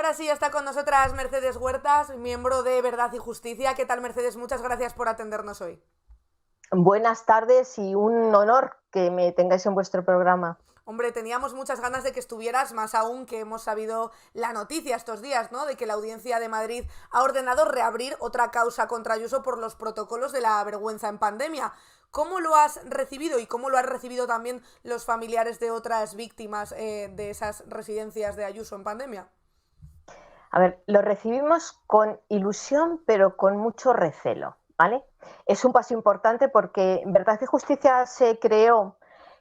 ahora sí está con nosotras Mercedes Huertas, miembro de Verdad y Justicia. ¿Qué tal, Mercedes? Muchas gracias por atendernos hoy. Buenas tardes y un honor que me tengáis en vuestro programa. Hombre, teníamos muchas ganas de que estuvieras, más aún que hemos sabido la noticia estos días, ¿no? De que la Audiencia de Madrid ha ordenado reabrir otra causa contra Ayuso por los protocolos de la vergüenza en pandemia. ¿Cómo lo has recibido y cómo lo han recibido también los familiares de otras víctimas de esas residencias de Ayuso en pandemia? A ver, lo recibimos con ilusión, pero con mucho recelo, ¿vale? Es un paso importante porque Verdad y Justicia se creó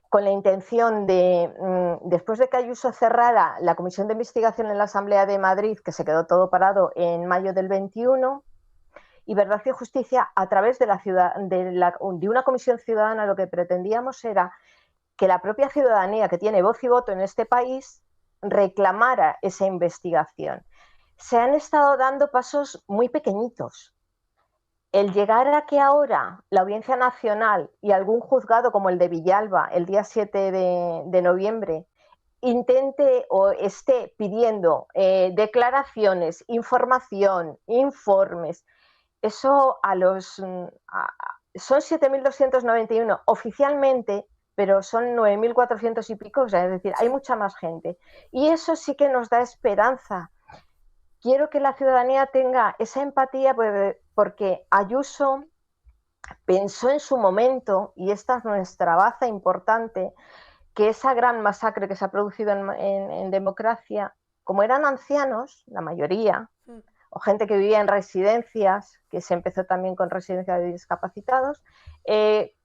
con la intención de, después de que Ayuso cerrara la comisión de investigación en la Asamblea de Madrid, que se quedó todo parado en mayo del 21, y Verdad y Justicia, a través de una comisión ciudadana, lo que pretendíamos era que la propia ciudadanía, que tiene voz y voto en este país, reclamara esa investigación. Se han estado dando pasos muy pequeñitos. El llegar a que ahora la Audiencia Nacional y algún juzgado como el de Villalba, el día 7 de noviembre, intente o esté pidiendo declaraciones, información, informes, eso son 7.291 oficialmente, pero son 9.400 y pico, o sea, es decir, hay Sí. mucha más gente. Y eso sí que nos da esperanza. Quiero que la ciudadanía tenga esa empatía porque Ayuso pensó en su momento, y esta es nuestra baza importante, que esa gran masacre que se ha producido en democracia, como eran ancianos, la mayoría, Mm. o gente que vivía en residencias, que se empezó también con residencias de discapacitados,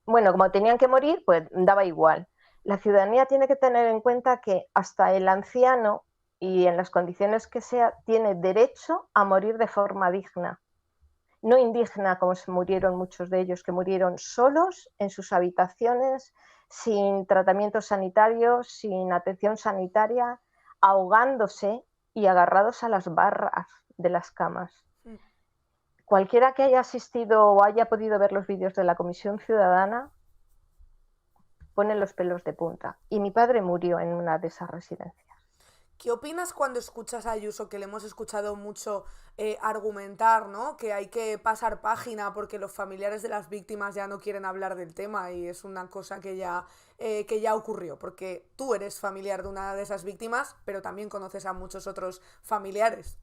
bueno, como tenían que morir, pues daba igual. La ciudadanía tiene que tener en cuenta que hasta el anciano, y en las condiciones que sea, tiene derecho a morir de forma digna. No indigna como se murieron muchos de ellos, que murieron solos en sus habitaciones, sin tratamiento sanitario, sin atención sanitaria, ahogándose y agarrados a las barras de las camas. Mm. Cualquiera que haya asistido o haya podido ver los vídeos de la Comisión Ciudadana pone los pelos de punta. Y mi padre murió en una de esas residencias. ¿Qué opinas cuando escuchas a Ayuso, que le hemos escuchado mucho argumentar, ¿no? Que hay que pasar página porque los familiares de las víctimas ya no quieren hablar del tema y es una cosa que ya ocurrió? Porque tú eres familiar de una de esas víctimas, pero también conoces a muchos otros familiares.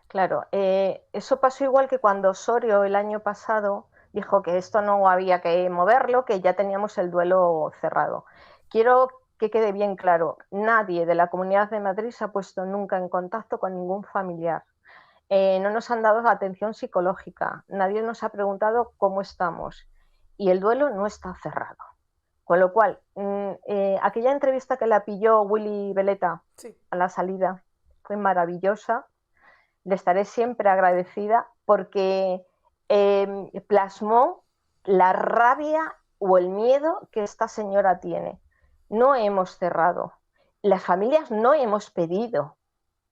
Claro, eso pasó igual que cuando Osorio el año pasado dijo que esto no había que moverlo, que ya teníamos el duelo cerrado. Quiero que quede bien claro, nadie de la Comunidad de Madrid se ha puesto nunca en contacto con ningún familiar. No nos han dado atención psicológica, nadie nos ha preguntado cómo estamos y el duelo no está cerrado. Con lo cual, aquella entrevista que la pilló Willy Veleta Sí. a la salida fue maravillosa. Le estaré siempre agradecida porque plasmó la rabia o el miedo que esta señora tiene. No hemos cerrado. Las familias no hemos pedido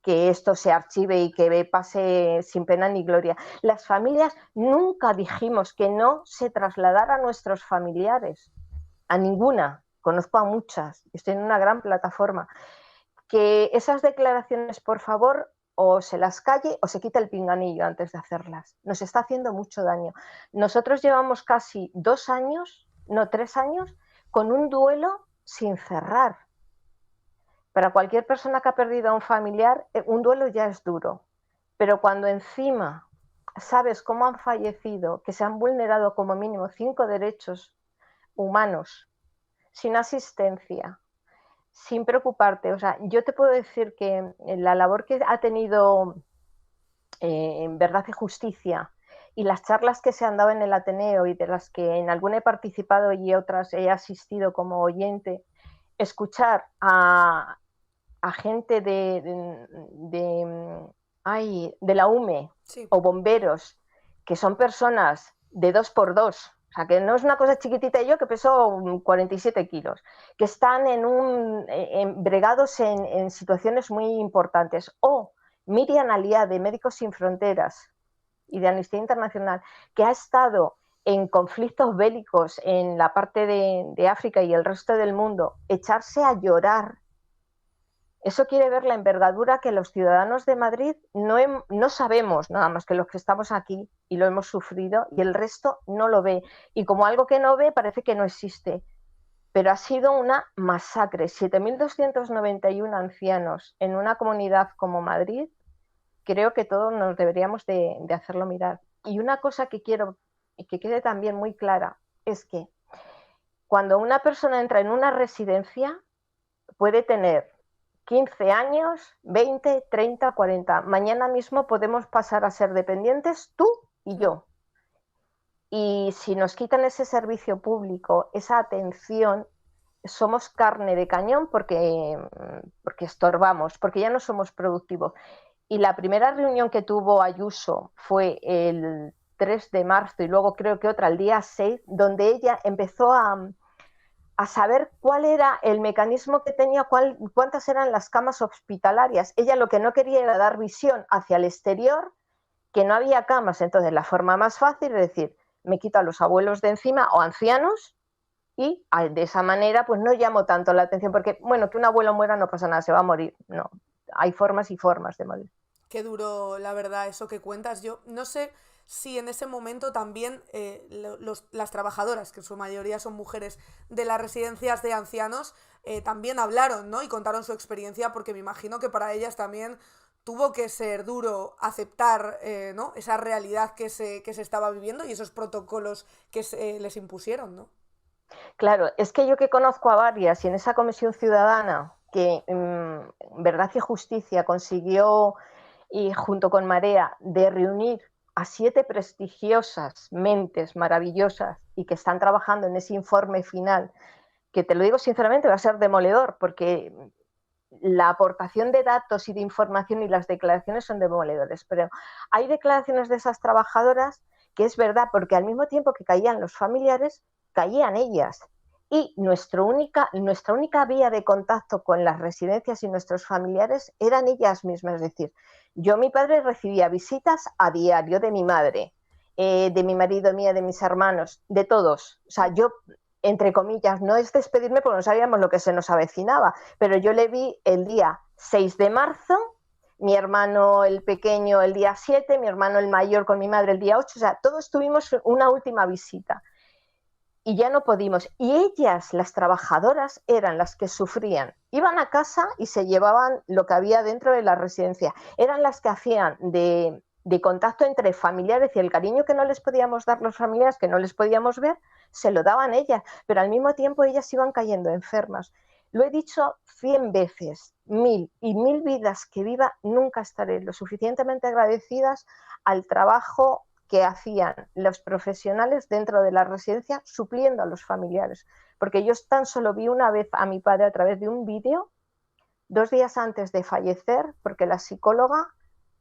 que esto se archive y que pase sin pena ni gloria. Las familias nunca dijimos que no se trasladara a nuestros familiares, a ninguna. Conozco a muchas, estoy en una gran plataforma. Que esas declaraciones, por favor, o se las calle o se quita el pinganillo antes de hacerlas. Nos está haciendo mucho daño. Nosotros llevamos casi 2 años, no 3 años, con un duelo sin cerrar. Para cualquier persona que ha perdido a un familiar, un duelo ya es duro. Pero cuando encima sabes cómo han fallecido, que se han vulnerado como mínimo 5 derechos humanos, sin asistencia, sin preocuparte. O sea, yo te puedo decir que la labor que ha tenido en Verdad y Justicia y las charlas que se han dado en el Ateneo y de las que en alguna he participado y otras he asistido como oyente, escuchar a gente de la UME Sí. o bomberos, que son personas de 2x2, o sea, que no es una cosa chiquitita, yo que peso 47 kilos, que están bregados en situaciones muy importantes. O Miriam Aliá, de Médicos Sin Fronteras y de Amnistía Internacional, que ha estado en conflictos bélicos en la parte de África y el resto del mundo, echarse a llorar Eso quiere ver la envergadura que los ciudadanos de Madrid no sabemos, nada más que los que estamos aquí y lo hemos sufrido, y el resto no lo ve. Y como algo que no ve, parece que no existe. Pero ha sido una masacre. 7.291 ancianos en una comunidad como Madrid, creo que todos nos deberíamos de hacerlo mirar. Y una cosa que quiero que quede también muy clara es que cuando una persona entra en una residencia puede tener 15 años, 20, 30, 40. Mañana mismo podemos pasar a ser dependientes tú y yo. Y si nos quitan ese servicio público, esa atención, somos carne de cañón porque estorbamos, porque ya no somos productivos. Y la primera reunión que tuvo Ayuso fue el 3 de marzo y luego creo que otra el día 6, donde ella empezó a saber cuál era el mecanismo que tenía, cuántas eran las camas hospitalarias. Ella lo que no quería era dar visión hacia el exterior, que no había camas. Entonces la forma más fácil es decir, me quito a los abuelos de encima o ancianos y de esa manera pues no llamo tanto la atención, porque bueno, que un abuelo muera no pasa nada, se va a morir. No, hay formas y formas de morir. Qué duro, la verdad, eso que cuentas. Yo no sé si en ese momento también las trabajadoras, que en su mayoría son mujeres de las residencias de ancianos, también hablaron, ¿no? Y contaron su experiencia, porque me imagino que para ellas también tuvo que ser duro aceptar, ¿no? Esa realidad que se estaba viviendo y esos protocolos que les impusieron, ¿no? Claro, es que yo que conozco a varias y en esa comisión ciudadana que Verdad y Justicia consiguió, y junto con Marea, de reunir a 7 prestigiosas mentes maravillosas y que están trabajando en ese informe final, que te lo digo sinceramente va a ser demoledor, porque la aportación de datos y de información y las declaraciones son demoledores, pero hay declaraciones de esas trabajadoras que es verdad, porque al mismo tiempo que caían los familiares, caían ellas. Y nuestra única vía de contacto con las residencias y nuestros familiares eran ellas mismas. Es decir, mi padre recibía visitas a diario de mi madre, de mi marido, mía, de mis hermanos, de todos. O sea, yo, entre comillas, no es despedirme porque no sabíamos lo que se nos avecinaba, pero yo le vi el día 6 de marzo, mi hermano el pequeño el día 7, mi hermano el mayor con mi madre el día 8, o sea, todos tuvimos una última visita. Y ya no pudimos. Y ellas, las trabajadoras, eran las que sufrían. Iban a casa y se llevaban lo que había dentro de la residencia. Eran las que hacían de contacto entre familiares, y el cariño que no les podíamos dar los familiares, que no les podíamos ver, se lo daban ellas. Pero al mismo tiempo ellas iban cayendo enfermas. Lo he dicho 100 veces, 1000 y 1000 vidas que viva, nunca estaré lo suficientemente agradecidas al trabajo que hacían los profesionales dentro de la residencia supliendo a los familiares. Porque yo tan solo vi una vez a mi padre a través de un vídeo 2 días antes de fallecer, porque la psicóloga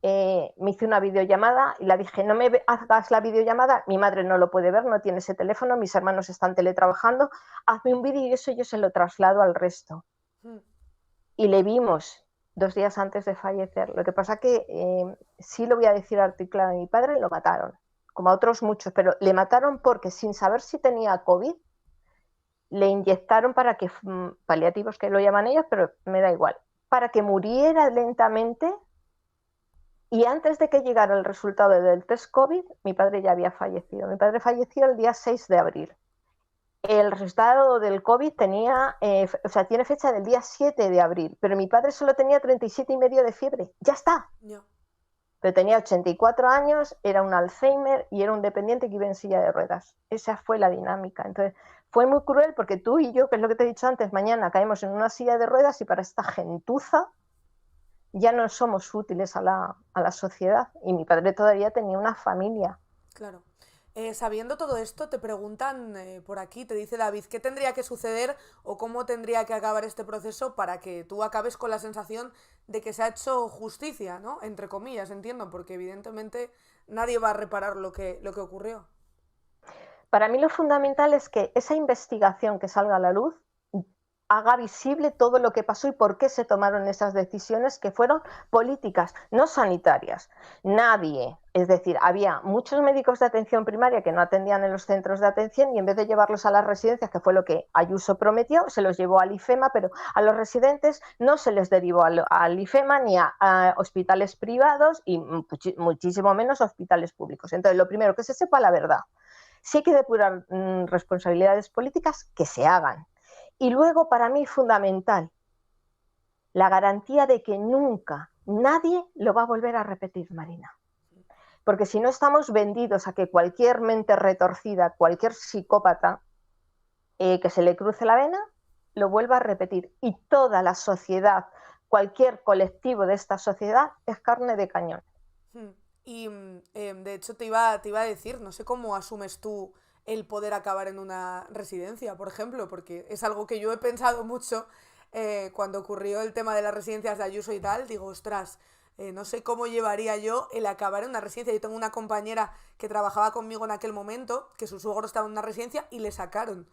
me hizo una videollamada y la dije, no me hagas la videollamada, mi madre no lo puede ver, no tiene ese teléfono, mis hermanos están teletrabajando, hazme un vídeo y eso yo se lo traslado al resto. Y le vimos 2 días antes de fallecer. Lo que pasa que sí lo voy a decir articulado, a mi padre lo mataron, como a otros muchos, pero le mataron porque sin saber si tenía COVID, le inyectaron para que, paliativos que lo llaman ellos, pero me da igual, para que muriera lentamente, y antes de que llegara el resultado del test COVID, mi padre ya había fallecido. Mi padre falleció el día 6 de abril. El resultado del COVID tiene fecha del día 7 de abril, pero mi padre solo tenía 37,5 de fiebre. ¡Ya está! Yeah. Pero tenía 84 años, era un Alzheimer y era un dependiente que iba en silla de ruedas. Esa fue la dinámica. Entonces, fue muy cruel porque tú y yo, que es lo que te he dicho antes, mañana caemos en una silla de ruedas y para esta gentuza ya no somos útiles a la sociedad. Y mi padre todavía tenía una familia. Claro. Sabiendo todo esto, te preguntan por aquí, te dice David, ¿qué tendría que suceder o cómo tendría que acabar este proceso para que tú acabes con la sensación de que se ha hecho justicia, ¿no? Entre comillas, entiendo, porque evidentemente nadie va a reparar lo que ocurrió. Para mí lo fundamental es que esa investigación que salga a la luz haga visible todo lo que pasó y por qué se tomaron esas decisiones que fueron políticas, no sanitarias. Nadie, es decir, había muchos médicos de atención primaria que no atendían en los centros de atención y en vez de llevarlos a las residencias, que fue lo que Ayuso prometió, se los llevó al IFEMA, pero a los residentes no se les derivó al IFEMA ni a hospitales privados y muchísimo menos a hospitales públicos. Entonces, lo primero, que se sepa la verdad. Si hay que depurar responsabilidades políticas, que se hagan. Y luego, para mí, fundamental, la garantía de que nunca nadie lo va a volver a repetir, Marina. Porque si no estamos vendidos a que cualquier mente retorcida, cualquier psicópata que se le cruce la vena, lo vuelva a repetir. Y toda la sociedad, cualquier colectivo de esta sociedad, es carne de cañón. Y de hecho te iba a decir, no sé cómo asumes tú el poder acabar en una residencia, por ejemplo, porque es algo que yo he pensado mucho cuando ocurrió el tema de las residencias de Ayuso y tal. Digo, ostras, no sé cómo llevaría yo el acabar en una residencia. Yo tengo una compañera que trabajaba conmigo en aquel momento, que su suegro estaba en una residencia y le sacaron.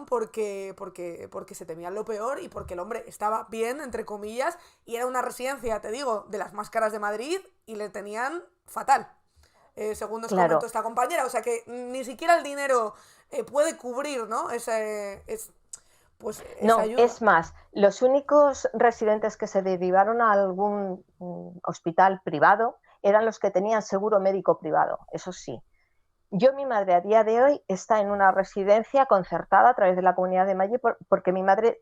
Porque se temían lo peor y porque el hombre estaba bien, entre comillas, y era una residencia, te digo, de las más caras de Madrid y le tenían fatal. Según nos comentó esta compañera, o sea que ni siquiera el dinero puede cubrir, ¿no? Esa ayuda. Es más, los únicos residentes que se derivaron a algún hospital privado eran los que tenían seguro médico privado, eso sí. Mi madre a día de hoy está en una residencia concertada a través de la Comunidad de Madrid porque mi madre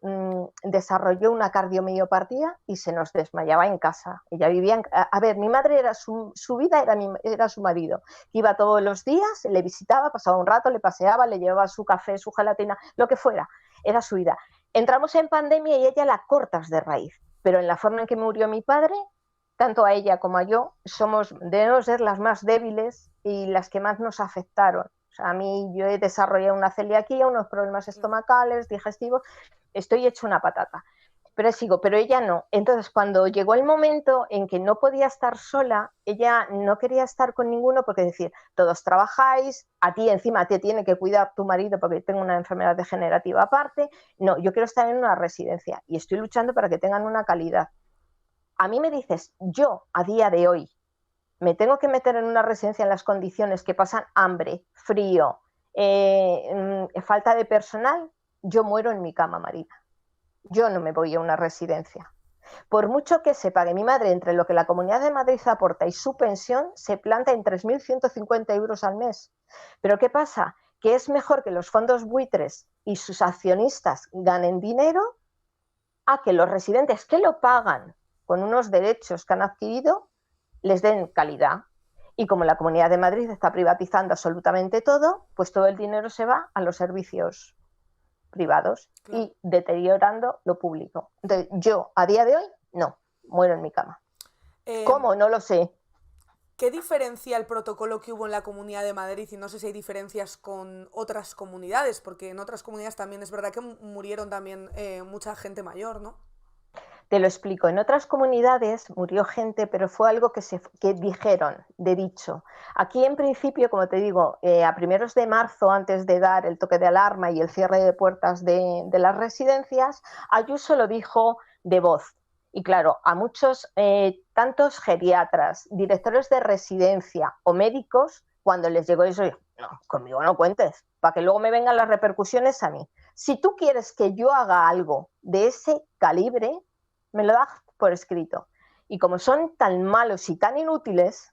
desarrolló una cardiomiopatía y se nos desmayaba en casa. Ella vivía mi madre era su vida era su marido. Iba todos los días, le visitaba, pasaba un rato, le paseaba, le llevaba su café, su gelatina, lo que fuera. Era su vida. Entramos en pandemia y ella la cortas de raíz, pero en la forma en que murió mi padre, tanto a ella como a yo, debemos ser las más débiles y las que más nos afectaron. O sea, yo he desarrollado una celiaquía, unos problemas estomacales, digestivos, estoy hecho una patata. Pero ella no. Entonces, cuando llegó el momento en que no podía estar sola, ella no quería estar con ninguno porque decir, todos trabajáis, a ti encima te tiene que cuidar tu marido porque tengo una enfermedad degenerativa aparte. No, yo quiero estar en una residencia y estoy luchando para que tengan una calidad. A mí me dices, yo a día de hoy me tengo que meter en una residencia en las condiciones que pasan hambre, frío, falta de personal, yo muero en mi cama, Marina. Yo no me voy a una residencia. Por mucho que se pague mi madre, entre lo que la Comunidad de Madrid aporta y su pensión, se planta en 3.150 euros al mes. Pero ¿qué pasa? Que es mejor que los fondos buitres y sus accionistas ganen dinero a que los residentes que lo pagan con unos derechos que han adquirido, les den calidad. Y como la Comunidad de Madrid está privatizando absolutamente todo, pues todo el dinero se va a los servicios privados y deteriorando lo público. Entonces, yo, a día de hoy, no, muero en mi cama. ¿Cómo? No lo sé. ¿Qué diferencia el protocolo que hubo en la Comunidad de Madrid? Y no sé si hay diferencias con otras comunidades, porque en otras comunidades también es verdad que murieron también mucha gente mayor, ¿no? Te lo explico. En otras comunidades murió gente, pero fue algo que dijeron, de dicho. Aquí, en principio, como te digo, a primeros de marzo, antes de dar el toque de alarma y el cierre de puertas de las residencias, Ayuso lo dijo de voz. Y claro, a muchos, tantos geriatras, directores de residencia o médicos, cuando les llegó eso, no, conmigo no cuentes, para que luego me vengan las repercusiones a mí. Si tú quieres que yo haga algo de ese calibre, me lo das por escrito. Y como son tan malos y tan inútiles,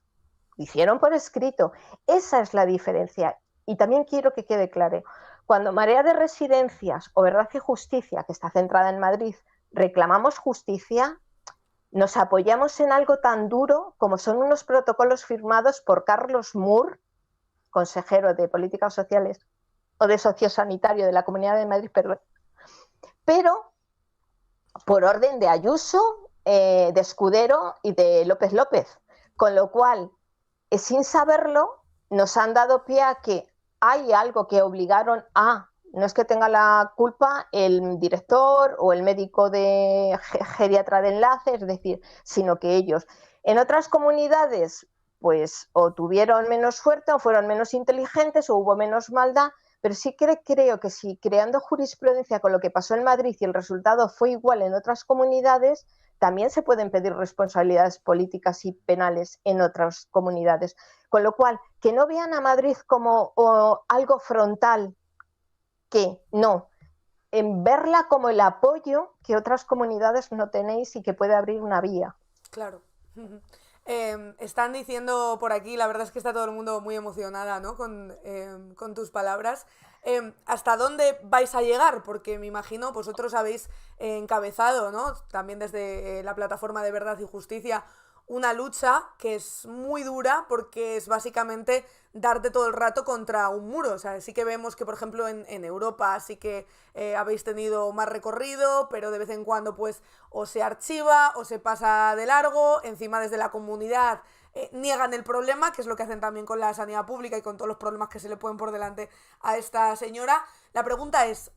lo hicieron por escrito. Esa es la diferencia. Y también quiero que quede claro, cuando Marea de Residencias o Verdad y Justicia, que está centrada en Madrid, reclamamos justicia, nos apoyamos en algo tan duro como son unos protocolos firmados por Carlos Moore, consejero de Políticas Sociales o de Sociosanitario de la Comunidad de Madrid, pero por orden de Ayuso, de Escudero y de López López, con lo cual, sin saberlo, nos han dado pie a que hay algo que obligaron a, no es que tenga la culpa el director o el médico de geriatra de enlace, es decir, sino que ellos. En otras comunidades, pues o tuvieron menos suerte o fueron menos inteligentes o hubo menos maldad, pero sí creo que si creando jurisprudencia con lo que pasó en Madrid y el resultado fue igual en otras comunidades, también se pueden pedir responsabilidades políticas y penales en otras comunidades. Con lo cual, que no vean a Madrid como algo frontal, que no, en verla como el apoyo que otras comunidades no tenéis y que puede abrir una vía. Claro. Están diciendo por aquí, la verdad es que está todo el mundo muy emocionada, ¿no? Con tus palabras. ¿Hasta dónde vais a llegar? Porque me imagino, vosotros habéis encabezado, ¿no? También desde la plataforma de Verdad y Justicia, una lucha que es muy dura porque es básicamente darte todo el rato contra un muro. O sea, sí que vemos que, por ejemplo, en Europa sí que habéis tenido más recorrido, pero de vez en cuando pues o se archiva o se pasa de largo. Encima desde la comunidad niegan el problema, que es lo que hacen también con la sanidad pública y con todos los problemas que se le ponen por delante a esta señora. La pregunta es,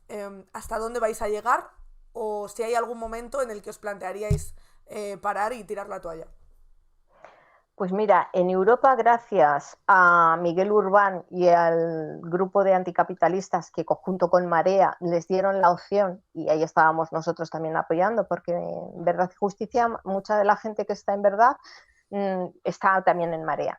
¿hasta dónde vais a llegar? O si hay algún momento en el que os plantearíais parar y tirar la toalla. Pues mira, en Europa, gracias a Miguel Urbán y al grupo de anticapitalistas que junto con Marea les dieron la opción, y ahí estábamos nosotros también apoyando, porque en Verdad y Justicia, mucha de la gente que está en Verdad está también en Marea.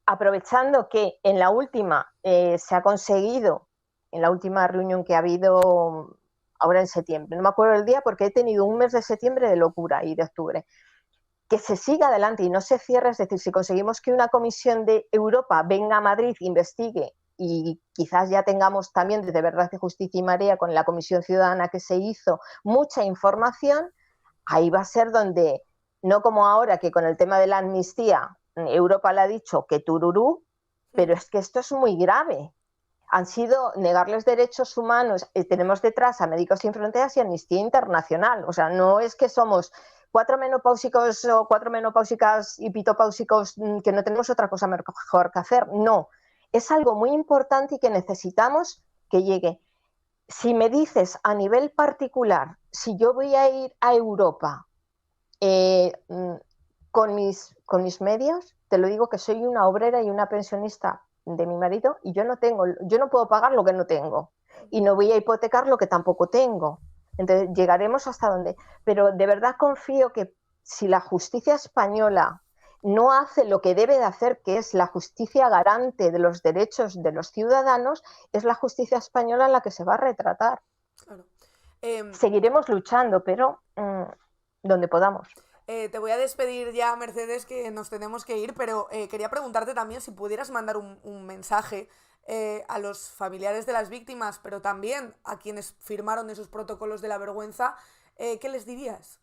Aprovechando que en la última se ha conseguido, en la última reunión que ha habido ahora en septiembre, no me acuerdo el día porque he tenido un mes de septiembre de locura y de octubre, que se siga adelante y no se cierre, es decir, si conseguimos que una comisión de Europa venga a Madrid, investigue y quizás ya tengamos también desde Verdad y Justicia y Marea con la Comisión Ciudadana que se hizo mucha información, ahí va a ser donde, no como ahora que con el tema de la amnistía Europa le ha dicho que tururú, pero es que esto es muy grave. Han sido negarles derechos humanos. Tenemos detrás a Médicos Sin Fronteras y Amnistía Internacional. O sea, no es que somos 4 menopáusicos o 4 menopáusicas y pitopáusicos que no tenemos otra cosa mejor que hacer. No, es algo muy importante y que necesitamos que llegue. Si me dices a nivel particular, si yo voy a ir a Europa con mis medios, te lo digo que soy una obrera y una pensionista de mi marido y yo no puedo pagar lo que no tengo y no voy a hipotecar lo que tampoco tengo. Entonces llegaremos hasta donde, pero de verdad confío que si la justicia española no hace lo que debe de hacer, que es la justicia garante de los derechos de los ciudadanos, es la justicia española la que se va a retratar. Claro. Seguiremos luchando, pero donde podamos. Te voy a despedir ya, Mercedes, que nos tenemos que ir, pero quería preguntarte también si pudieras mandar un mensaje a los familiares de las víctimas, pero también a quienes firmaron esos protocolos de la vergüenza, ¿qué les dirías?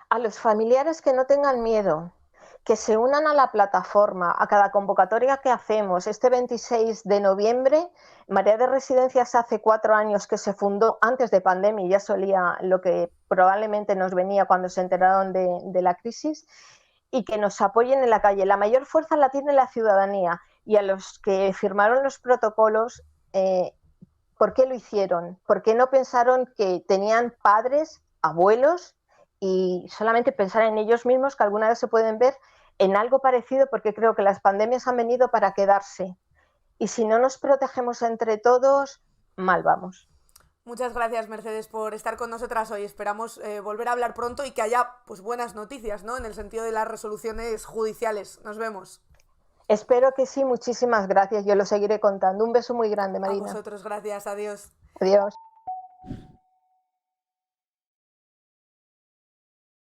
A los familiares que no tengan miedo, que se unan a la plataforma, a cada convocatoria que hacemos. Este 26 de noviembre, Marea de Residencias hace 4 años que se fundó, antes de pandemia, ya solía lo que probablemente nos venía cuando se enteraron de la crisis, y que nos apoyen en la calle. La mayor fuerza la tiene la ciudadanía, y a los que firmaron los protocolos, ¿por qué lo hicieron? ¿Por qué no pensaron que tenían padres, abuelos, y solamente pensar en ellos mismos, que alguna vez se pueden ver en algo parecido, porque creo que las pandemias han venido para quedarse? Y si no nos protegemos entre todos, mal vamos. Muchas gracias, Mercedes, por estar con nosotras hoy. Esperamos volver a hablar pronto y que haya pues buenas noticias, ¿no? En el sentido de las resoluciones judiciales. Nos vemos. Espero que sí, muchísimas gracias. Yo lo seguiré contando. Un beso muy grande, Marina. A vosotros, gracias. Adiós. Adiós.